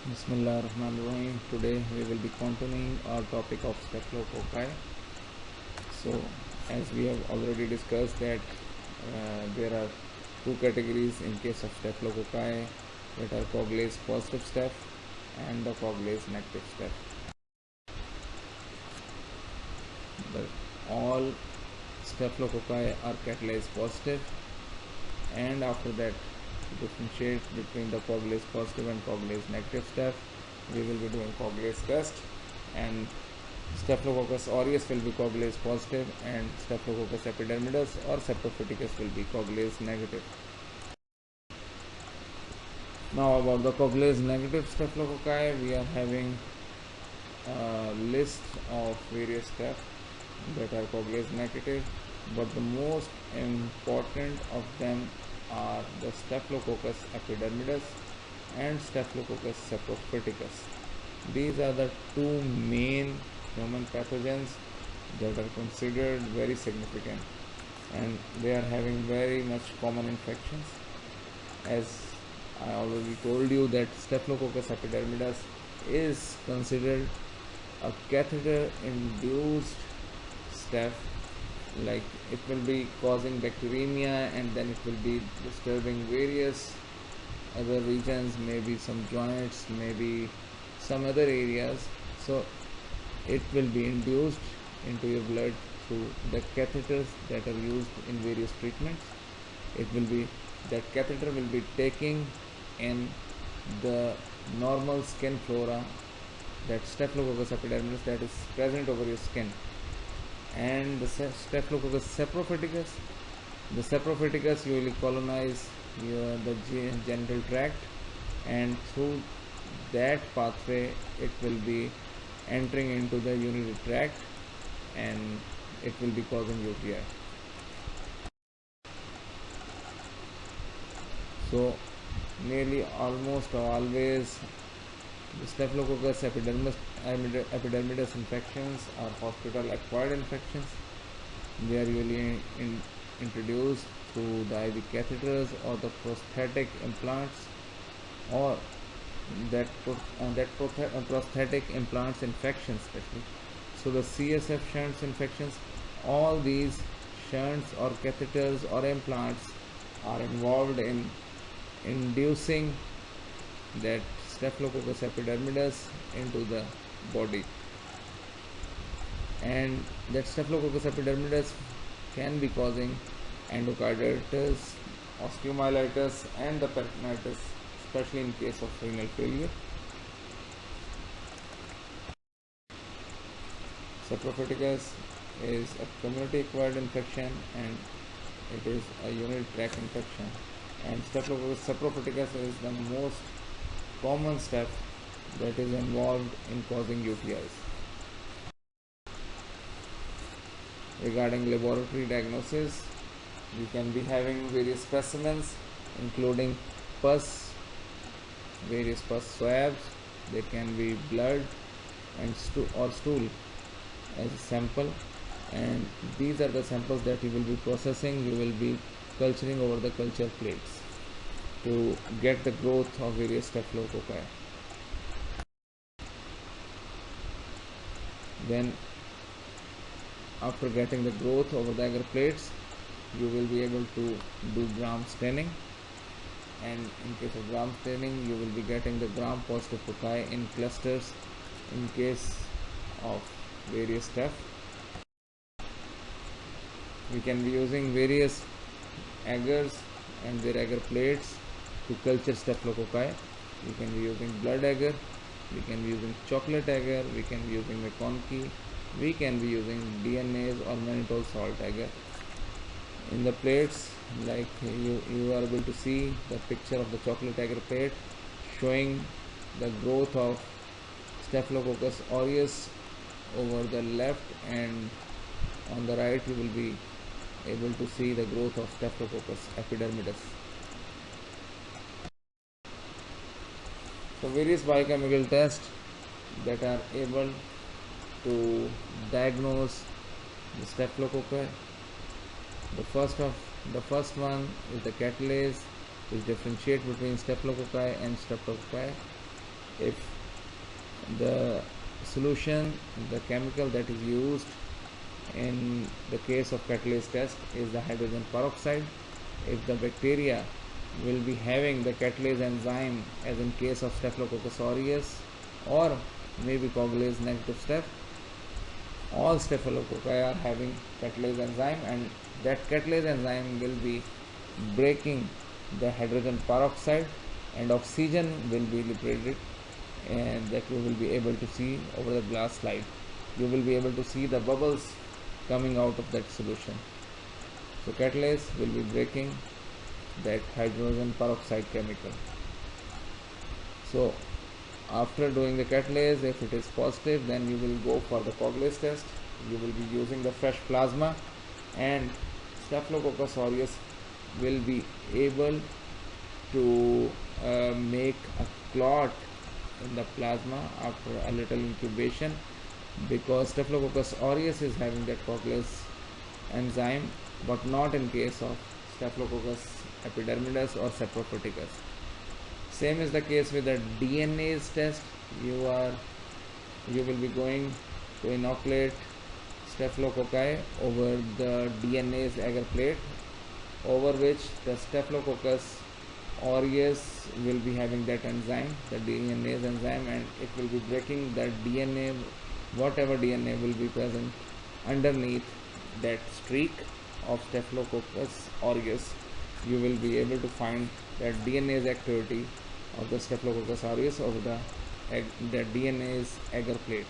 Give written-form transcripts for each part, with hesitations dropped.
Bismillahirrahmanirrahim. Today we will be continuing our topic of staphylococci. So, as we have already discussed that there are two categories in case of staphylococci, that are Coagulase positive staph and the Coagulase negative staph. All staphylococci are catalase positive, and after that to differentiate between the Coagulase positive and Coagulase negative staph, we will be doing Coagulase test, and Staphylococcus aureus will be Coagulase positive and Staphylococcus epidermidis or saprophyticus will be Coagulase negative. Now about the Coagulase negative staphylococci, we are having a list of various staph that are Coagulase negative, but the most important of them are the Staphylococcus epidermidis and Staphylococcus saprophyticus. These are the two main human pathogens that are considered very significant, and they are having very much common infections. As I already told you that Staphylococcus epidermidis is considered a catheter induced staph, like it will be causing bacteremia and then it will be disturbing various other regions, maybe some joints, maybe some other areas. So it will be induced into your blood through the catheters that are used in various treatments. It will be that catheter will be taking in the normal skin flora, that Staphylococcus epidermidis that is present over your skin, and the Staphylococcus saprophyticus. The saprophyticus will colonize the genital tract, and through that pathway it will be entering into the urinary tract and it will be causing UTI. So nearly almost always the Staphylococcus epidermidis infections are hospital acquired infections. They are usually introduced through the IV catheters or the prosthetic implants, or prosthetic implants infections especially. So the CSF shunts infections, all these shunts or catheters or implants are involved in inducing that Staphylococcus epidermidis into the body, and that Staphylococcus epidermidis can be causing endocarditis, osteomyelitis and the peritonitis, especially in case of renal failure. Saprophyticus is a community acquired infection and it is a urinary tract infection, and Staphylococcus saprophyticus is the most common staph that is involved in causing UTIs. Regarding laboratory diagnosis, we can be having various specimens including pus, various pus swabs. There can be blood and stool as a sample, and these are the samples that you will be processing. You will be culturing over the culture plates to get the growth of various staphylococci. Then after getting the growth over the agar plates, you will be able to do gram staining, and in case of gram staining you will be getting the gram positive cocci in clusters in case of various staph. We can be using various agars and their agar plates to culture staphylococci. We can be using blood agar, we can be using chocolate agar, we can be using McConkey, we can be using DNase or mannitol salt agar. In the plates, like you are able to see the picture of the chocolate agar plate showing the growth of Staphylococcus aureus over the left, and on the right you will be able to see the growth of Staphylococcus epidermidis. So various biochemical tests that are able to diagnose the staphylococci. The first one is the catalase, which differentiate between staphylococci and streptococci. If the solution, the chemical that is used in the case of catalase test is the hydrogen peroxide, if the bacteria will be having the catalase enzyme as in case of Staphylococcus aureus or maybe coagulase negative staph, all staphylococci are having catalase enzyme, and that catalase enzyme will be breaking the hydrogen peroxide and oxygen will be liberated, and that you will be able to see over the glass slide. You will be able to see the bubbles coming out of that solution. So catalase will be breaking that hydrogen peroxide chemical. So after doing the catalase, if it is positive, then you will go for the coagulase test. You will be using the fresh plasma, and Staphylococcus aureus will be able to make a clot in the plasma after a little incubation, because Staphylococcus aureus is having that coagulase enzyme, but not in case of Staphylococcus epidermidis or saprophyticus. Same is the case with the DNase test. You will be going to inoculate staphylococci over the DNase agar plate, over which the Staphylococcus aureus will be having that enzyme, the DNase enzyme, and it will be breaking that DNA, whatever DNA will be present underneath that streak of Staphylococcus aureus. You will be able to find that DNase activity of the Staphylococcus aureus over the DNase agar plate.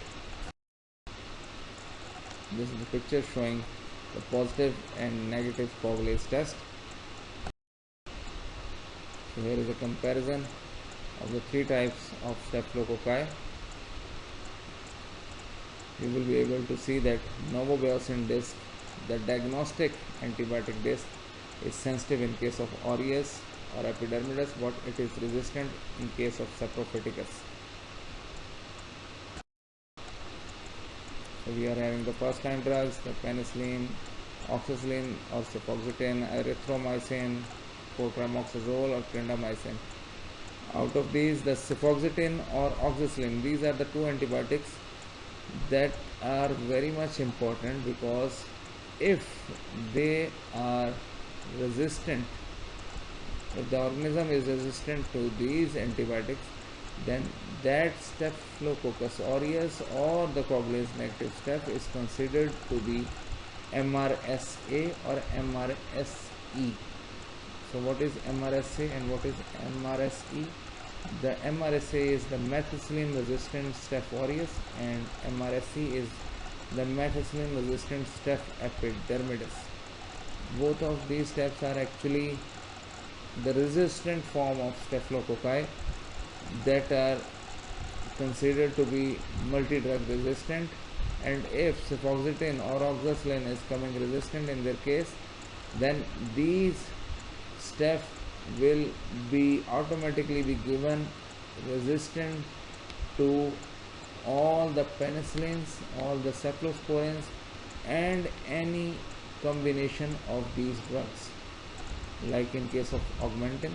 This is the picture showing the positive and negative coagulase test. So here is a comparison of the three types of staphylococci. You will be able to see that novobiocin disc, the diagnostic antibiotic disc, is sensitive in case of aureus or epidermidis, but it is resistant in case of saprophyticus. So we are having the first line drugs, the penicillin, oxacillin or cefoxitin, erythromycin, cotrimoxazole or clindamycin. Out of these, the cefoxitin or oxacillin, these are the two antibiotics that are very much important, because if they are resistant, if the organism is resistant to these antibiotics, then that Staphylococcus aureus or the coagulase negative staph is considered to be MRSA or MRSE. So what is MRSA and what is MRSE? The MRSA is the methicillin resistant staph aureus, and MRSE is the methicillin resistant staph epidermidis. Both of these staphs are actually the resistant form of staphylococci that are considered to be multi-drug resistant, and if cefoxitin or oxacillin is coming resistant in their case, then these staph will be automatically be given resistant to all the penicillins, all the cephalosporins, and any combination of these drugs. Like in case of augmentin,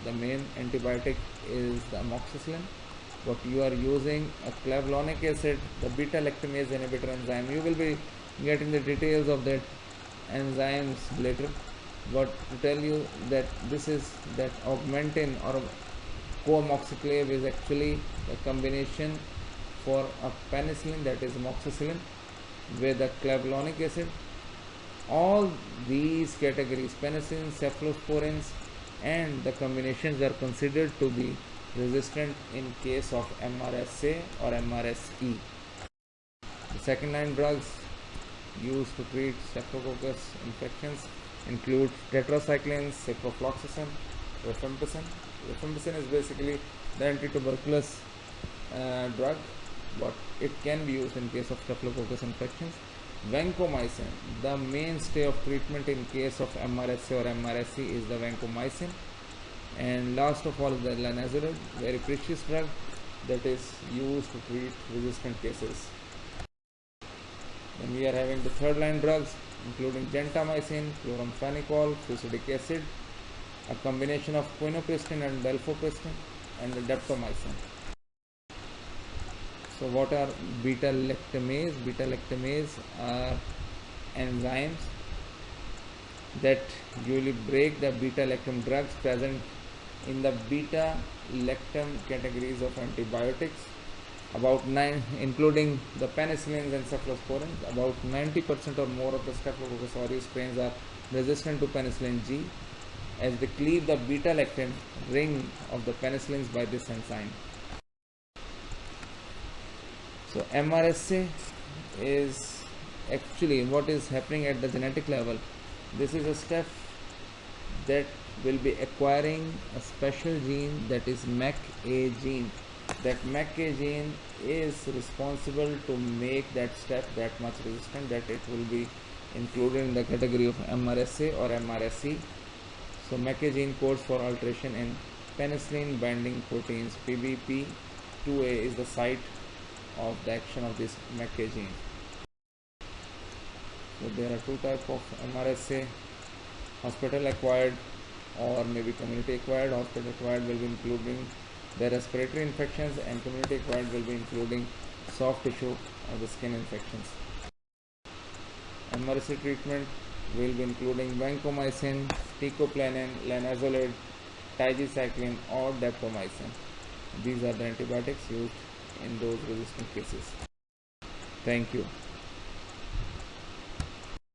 the main antibiotic is the amoxicillin, but you are using a clavulanic acid, the beta lactamase inhibitor enzyme. You will be getting the details of that enzymes later, but to tell you that this is that augmentin or co-amoxiclave is actually the combination for a penicillin, that is amoxicillin, with a clavulanic acid. All these categories, penicillin, cephalosporins, and the combinations are considered to be resistant in case of MRSA or MRSE. The second line drugs used to treat staphylococcus infections include tetracyclines, ciprofloxacin, rifampicin. Rifampicin is basically the anti-tuberculous drug, but it can be used in case of staphylococcus infections. Vancomycin, the mainstay of treatment in case of MRSA or MRSE is the vancomycin. And last of all is the linezolid, very precious drug that is used to treat resistant cases. Then we are having the third line drugs including gentamicin, chloramphenicol, fusidic acid, a combination of quinaprisin and dalfopristin, and the daptomycin. So what are beta lactamase? Beta lactamase are enzymes that usually break the beta lactam drugs present in the beta lactam categories of antibiotics. About 9, including the penicillins and cephalosporins, about 90% or more of the Staphylococcus aureus strains are resistant to penicillin G, as they cleave the beta lactam ring of the penicillins by this enzyme. So MRSA is actually what is happening at the genetic level. This is a step that will be acquiring a special gene, that is MAC-A gene. That MAC-A gene is responsible to make that step that much resistant that it will be included in the category of MRSA or MRSE. So MAC-A gene codes for alteration in penicillin binding proteins. PBP2A is the site of the action of this MAC-A gene. So there are two types of MRSA: hospital acquired or maybe community acquired. Hospital acquired will be including the respiratory infections, and community acquired will be including soft tissue or the skin infections. MRSA treatment will be including vancomycin, teicoplanin, linezolid, tigecycline or daptomycin. These are the antibiotics used in those resistant cases. Thank you.